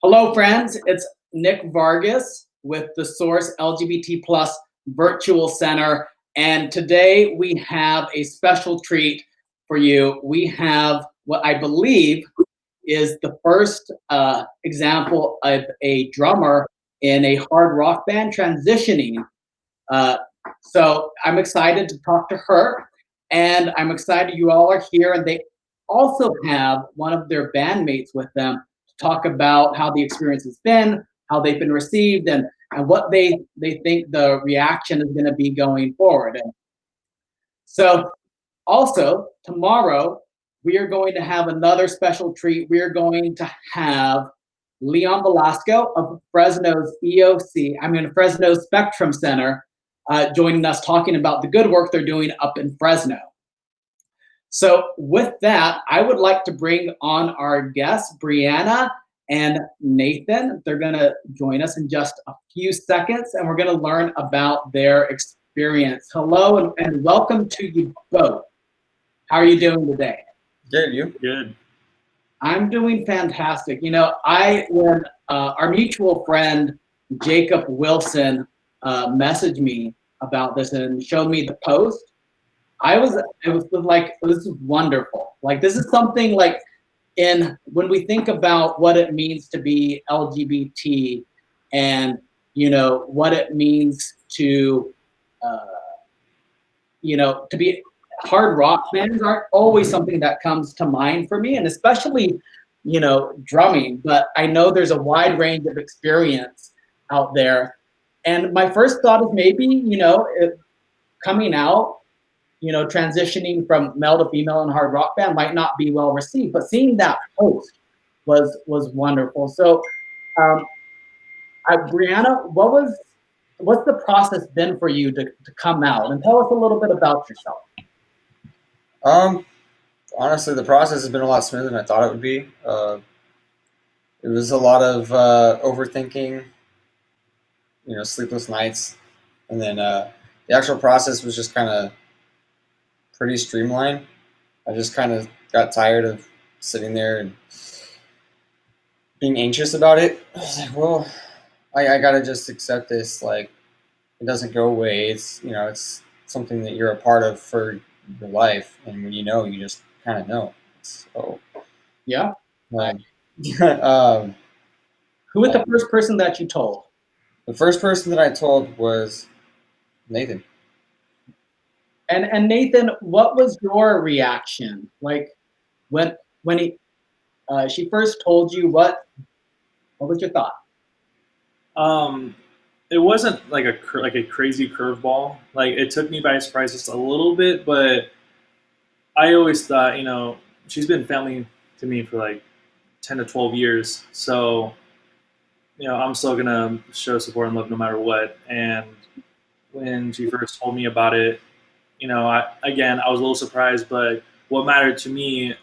Hello, friends. It's Nick Vargas with the Source LGBT Plus Virtual Center. And today we have a special treat for you. We have what I believe is the first example of a drummer in a hard rock band transitioning. Uh, so I'm excited to talk to her, and I'm excited you all are here. And they also have one of their bandmates with them to talk about how the experience has been, how they've been received, and what they think the reaction is going to be going forward. And so also tomorrow we are going to have another special treat. We are going to have Leon Velasco of Fresno's Fresno Spectrum Center, joining us talking about the good work they're doing up in Fresno. So with that, I would like to bring on our guests, Brianna and Nathan. They're going to join us in just a few seconds, and we're going to learn about their experience. Hello, and welcome to you both. How are you doing today? Good, you? Good. I'm doing fantastic. When our mutual friend Jacob Wilson messaged me about this and showed me the post, it was like, this is wonderful. Like, this is something like when we think about what it means to be LGBT and, what it means to, uh, to be hard rock bands aren't always something that comes to mind for me, and especially, drumming. But I know there's a wide range of experience out there. And my first thought is maybe, coming out, transitioning from male to female in hard rock band might not be well received, but seeing that post was wonderful. So, um, Brianna, what's the process been for you to come out, and tell us a little bit about yourself? Um, Honestly, the process has been a lot smoother than I thought it would be. It was a lot of overthinking, sleepless nights, and then the actual process was just kind of pretty streamlined. I just kind of got tired of sitting there and being anxious about it. I was like, well, I gotta just accept this. Like, it doesn't go away. It's something that you're a part of for your life, and when you just kind of know. So, Yeah. like, um, Who was the first person that you told? the first person that I told was Nathan. And Nathan, what was your reaction? Like when she first told you, what was your thought? Um, it wasn't like a crazy curveball. Like it took me by surprise just a little bit, but I always thought, she's been family to me for like 10 to 12 years, so I'm still gonna show support and love no matter what. And when she first told me about it, I was a little surprised, but what mattered to me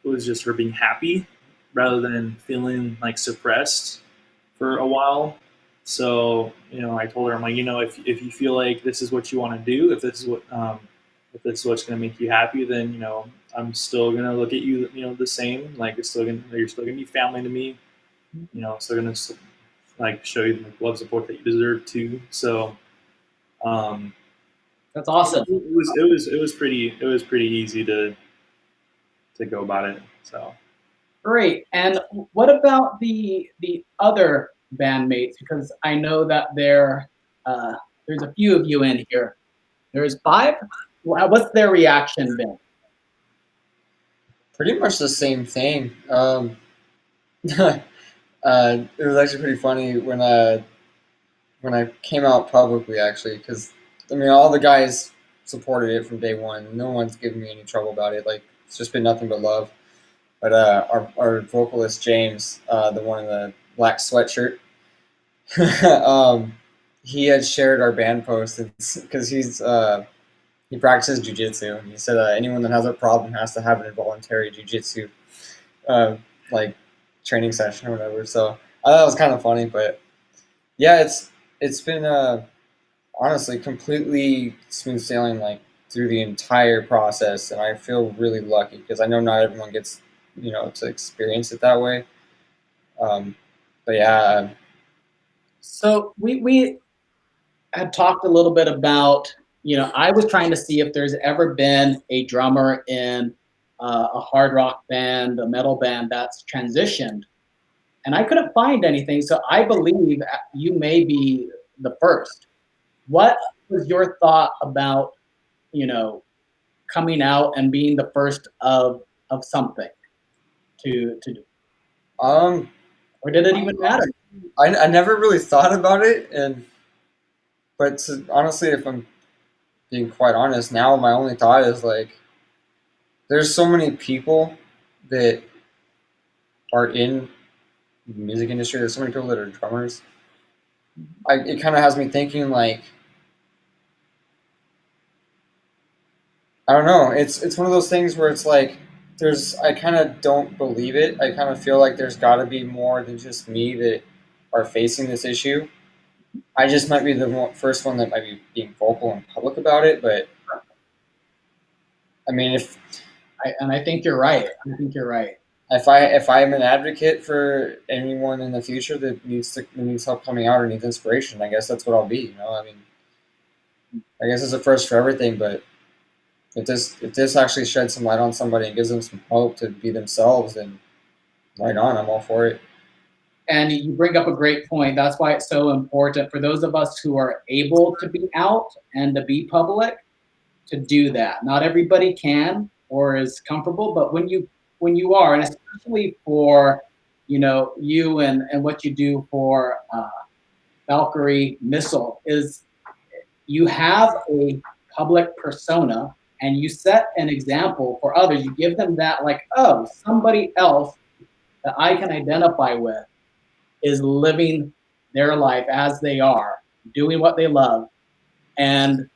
was just her being happy rather than feeling like suppressed for a while. So, I told her, I'm like, if you feel like this is what you want to do, if this is what's going to make you happy, then, I'm still going to look at you, the same. Like, you're still going to be family to me. Still going to like show you the love support that you deserve too. So, um, That's awesome. it was pretty easy to go about it. So. Great. And what about the other bandmates? Because I know that there's a few of you in here. There's five. What's their reaction been? Pretty much the same thing. It was actually pretty funny when I came out publicly, actually, because I mean, all the guys supported it from day one. No one's given me any trouble about it. Like, it's just been nothing but love. But our vocalist James, the one in the black sweatshirt, um, he had shared our band post because he practices jujitsu. He said anyone that has a problem has to have an involuntary jujitsu uh, like training session or whatever. So I thought it was kind of funny, but yeah, it's been honestly completely smooth sailing like through the entire process, and I feel really lucky because I know not everyone gets to experience it that way. Um, but yeah, So we had talked a little bit about, I was trying to see if there's ever been a drummer in a hard rock band, a metal band that's transitioned, and I couldn't find anything. So I believe you may be the first. What was your thought about, you know, coming out and being the first of something to do, um, or did it even matter? I never really thought about it, and but honestly, if I'm being quite honest, now my only thought is like, there's so many people that are in the music industry. There's so many people that are drummers. It kind of has me thinking like, I don't know. It's one of those things where it's like I kind of don't believe it. I kind of feel like there's got to be more than just me that are facing this issue. I just might be the first one that might be being vocal in public about it. But I mean, And I think you're right. I think you're right. if I am an advocate for anyone in the future that needs help coming out or needs inspiration, I guess that's what I'll be. I mean, I guess it's a first for everything, but if this actually sheds some light on somebody and gives them some hope to be themselves, then right on, I'm all for it. And you bring up a great point. That's why it's so important for those of us who are able to be out and to be public to do that. Not everybody can or is comfortable, but when you are, and especially for you and what you do for Valkyrie Missile, is you have a public persona and you set an example for others. You give them that, like, oh, somebody else that I can identify with is living their life as they are, doing what they love, and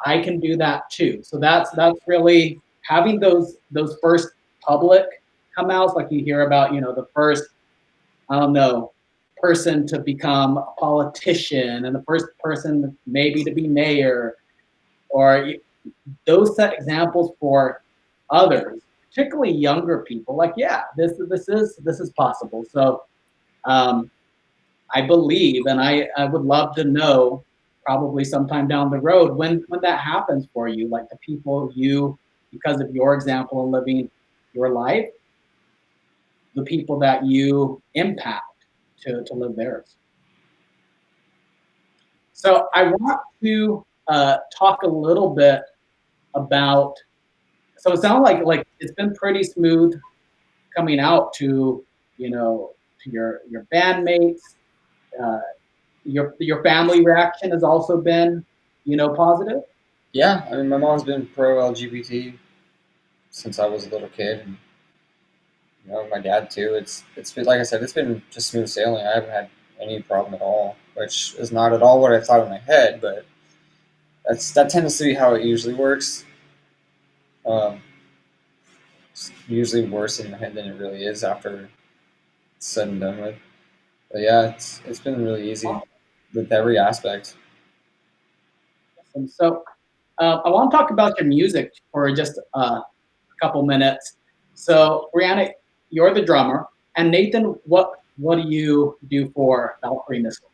I can do that too. So that's really having those first public come outs, like you hear about, the first, I don't know, person to become a politician and the first person maybe to be mayor, or those set examples for others, particularly younger people. Like, yeah, this is possible. So um, I believe, and I would love to know, probably sometime down the road, when that happens for you, like the people because of your example of living your life, the people that you impact to live theirs. So I want to talk a little bit about. So it sounds like it's been pretty smooth coming out to your bandmates. Uh, your family reaction has also been, positive. Yeah, I mean, my mom's been pro LGBT since I was a little kid, and my dad too. It's been, like I said, it's been just smooth sailing. I haven't had any problem at all, which is not at all what I thought in my head, but that tends to be how it usually works. Um, it's usually worse in my head than it really is after it's said and done with. But yeah, it's been really easy with every aspect. And so I want to talk about your music for just a couple minutes. So Brianna, you're the drummer, and Nathan, what do you do for Valkyrie Missile?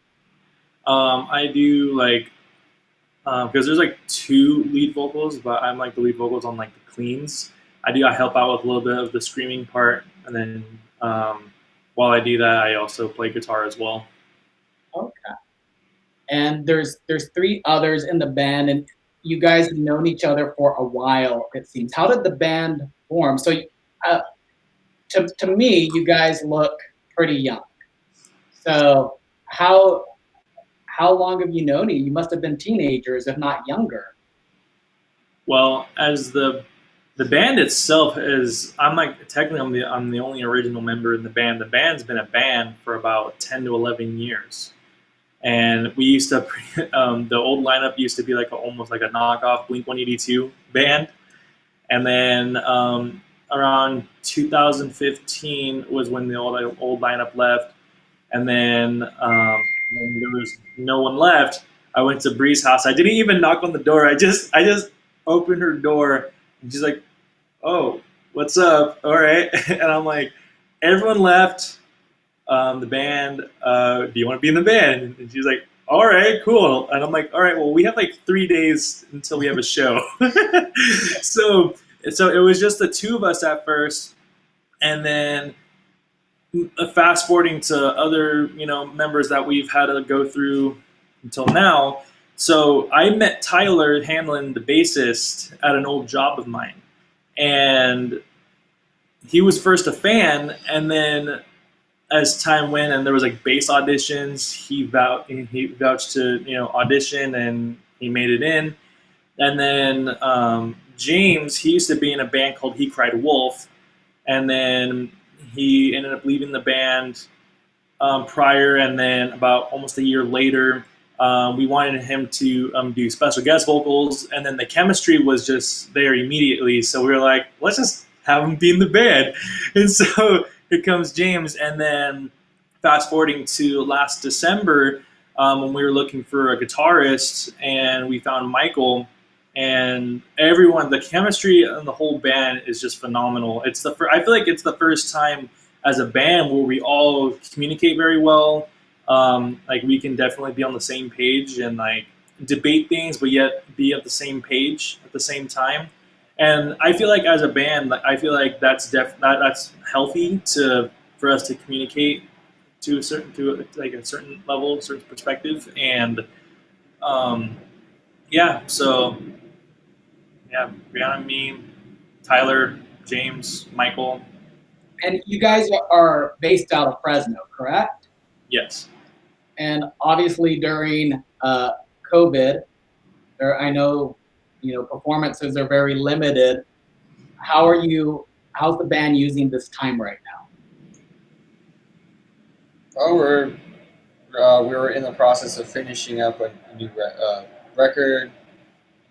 I do like because there's like two lead vocals, but I'm like the lead vocals on like the cleans. I help out with a little bit of the screaming part, and then while I do that, I also play guitar as well. Okay. And there's three others in the band, and you guys have known each other for a while, it seems. How did the band form? So uh, to me, you guys look pretty young. So how long have you known you? You must have been teenagers, if not younger. Well, as the band itself is, I'm like technically I'm the only original member in the band. The band's been a band for about 10 to 11 years, and we used to the old lineup used to be like almost like a knockoff Blink 182 band, and then around 2015 was when the old lineup left, and then when there was no one left, I went to Bree's house. I didn't even knock on the door. I just opened her door, and she's like, "Oh, what's up? All right." And I'm like, everyone left. the band. Do you want to be in the band?" And she's like, "All right, cool." And I'm like, "All right, well, we have like 3 days until we have a show." so so it was just the two of us at first, and then fast forwarding to other members that we've had to go through until now. So I met Tyler Hanlon, the bassist, at an old job of mine, and he was first a fan, and then as time went and there was like bass auditions, he vouched to audition, and he made it in. And then James, he used to be in a band called He Cried Wolf, and then he ended up leaving the band prior, and then about almost a year later, we wanted him to do special guest vocals, and then the chemistry was just there immediately. So we were like, let's just have him be in the band. And so here comes James, and then fast forwarding to last December, when we were looking for a guitarist, and we found Michael. And everyone, the chemistry and the whole band is just phenomenal. I feel like it's the first time as a band where we all communicate very well. Like we can definitely be on the same page and like debate things, but yet be at the same page at the same time. And I feel like as a band, like, I feel like that's healthy to for us to communicate to like a certain level, certain perspective, and um, yeah. So yeah, Brianna, me, Tyler, James, Michael. And you guys are based out of Fresno, correct? Yes. And obviously during COVID, I know performances are very limited. How's the band using this time right now? Oh, we were in the process of finishing up a new record.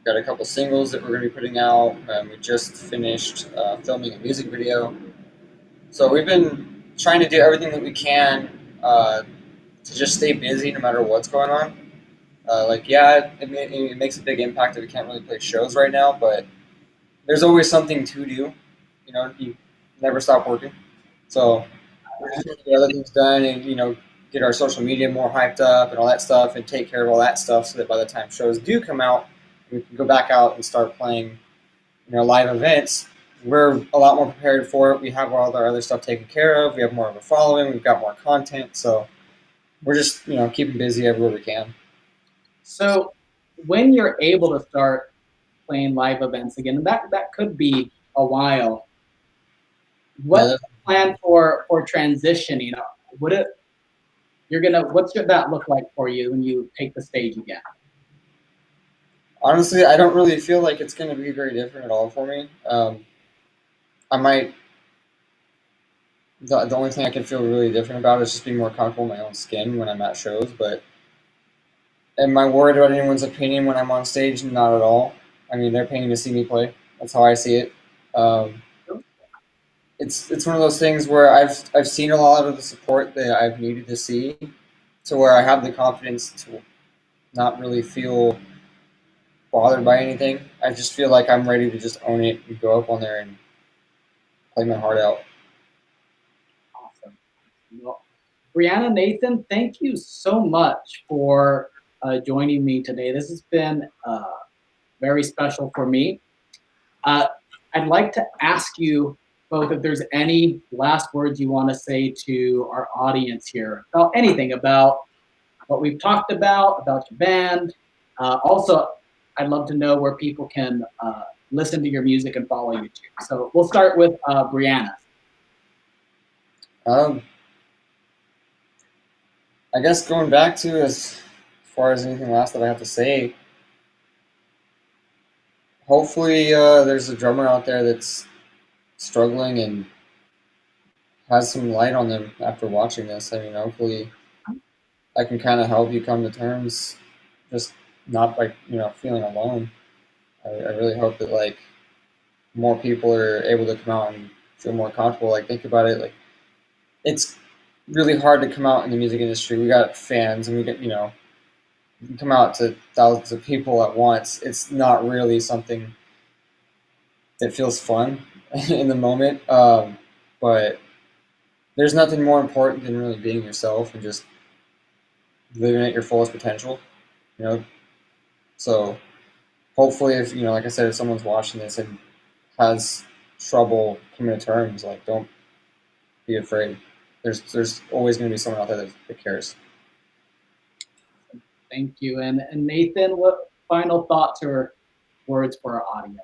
Got a couple singles that we're going to be putting out. We just finished filming a music video. So we've been trying to do everything that we can to just stay busy no matter what's going on. It makes a big impact that we can't really play shows right now, but there's always something to do. You never stop working. So we're just trying to get other things done and, get our social media more hyped up and all that stuff and take care of all that stuff so that by the time shows do come out, we can go back out and start playing, live events. We're a lot more prepared for it. We have all our other stuff taken care of. We have more of a following. We've got more content. So we're just, keeping busy everywhere we can. So when you're able to start playing live events again, and that could be a while, what's the plan for transitioning? What's that look like for you when you take the stage again? Honestly, I don't really feel like it's going to be very different at all for me. I might. The only thing I can feel really different about is just being more comfortable in my own skin when I'm at shows. But am I worried about anyone's opinion when I'm on stage? Not at all. I mean, they're paying to see me play. That's how I see it. It's one of those things where I've seen a lot of the support that I've needed to see, to where I have the confidence to not really feel bothered by anything. I just feel like I'm ready to just own it and go up on there and play my heart out. Awesome. Well, Brianna, Nathan, thank you so much for joining me today. This has been very special for me. I'd like to ask you both if there's any last words you want to say to our audience here about anything, about what we've talked about your band. Also, I'd love to know where people can listen to your music and follow you too. So we'll start with Brianna. I guess going back to as far as anything last that I have to say, hopefully there's a drummer out there that's struggling and has some light on them after watching this. I mean, hopefully I can kind of help you come to terms, just not by feeling alone. I really hope that like more people are able to come out and feel more comfortable. Like think about it, like it's really hard to come out in the music industry. We got fans, and we get you come out to thousands of people at once. It's not really something that feels fun in the moment, but there's nothing more important than really being yourself and just living at your fullest potential, you know. So hopefully, if like I said, if someone's watching this and has trouble coming to terms, like don't be afraid. There's always going to be someone out there that cares. Thank you. And Nathan, what final thoughts or words for our audience?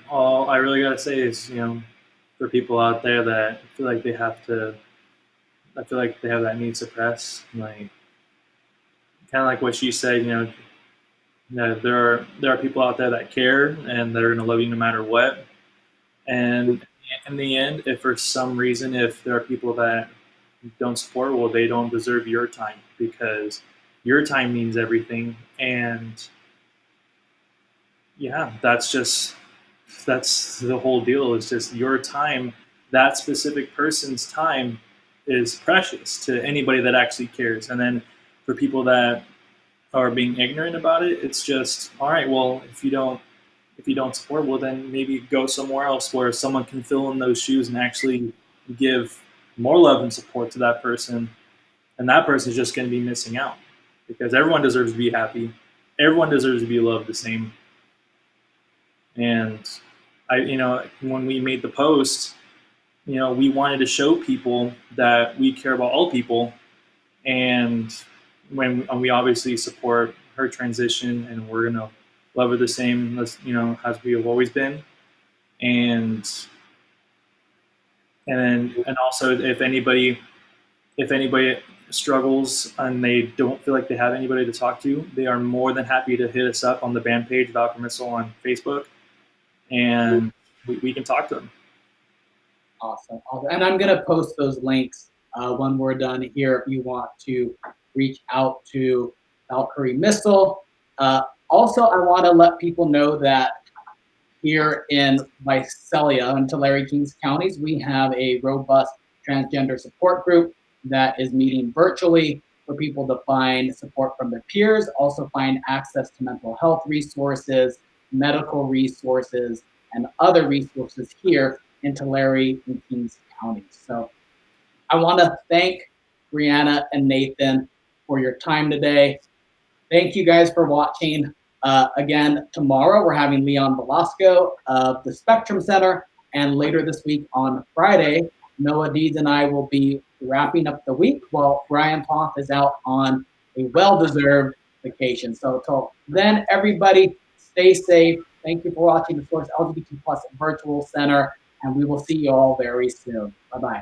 All I really gotta say is, for people out there that feel like they have to, I feel like they have that need suppressed, like kind of like what she said, there are people out there that care and they're gonna love you no matter what. And in the end, if for some reason, if there are people that don't support, well, they don't deserve your time because your time means everything. And yeah, that's the whole deal. It's just your time. That specific person's time is precious to anybody that actually cares. And then for people that are being ignorant about it, it's just all right. Well, if you don't support, well, then maybe go somewhere else where someone can fill in those shoes and actually give more love and support to that person. And that person is just going to be missing out because everyone deserves to be happy. Everyone deserves to be loved the same. And when we made the post, we wanted to show people that we care about all people. And when we obviously support her transition and we're going to love her the same as, as we have always been. And also if anybody struggles and they don't feel like they have anybody to talk to, they are more than happy to hit us up on the band page Valkyrie Missile on Facebook, and we can talk to them. Awesome. And I'm going to post those links when we're done here if you want to reach out to Valkyrie Missile. Also, I want to let people know that here in Visalia and Tulare Kings counties, we have a robust transgender support group that is meeting virtually for people to find support from their peers, also find access to mental health resources, medical resources, and other resources here in Tulare and Kings counties. So I want to thank Brianna and Nathan for your time today. Thank you guys for watching. Again, tomorrow we're having Leon Velasco of the Spectrum Center, and later this week on Friday, Noah Deeds and I will be wrapping up the week while Brian Toth is out on a well-deserved vacation. So till then, everybody, stay safe. Thank you for watching the Source LGBT Plus Virtual Center, and we will see you all very soon. Bye-bye.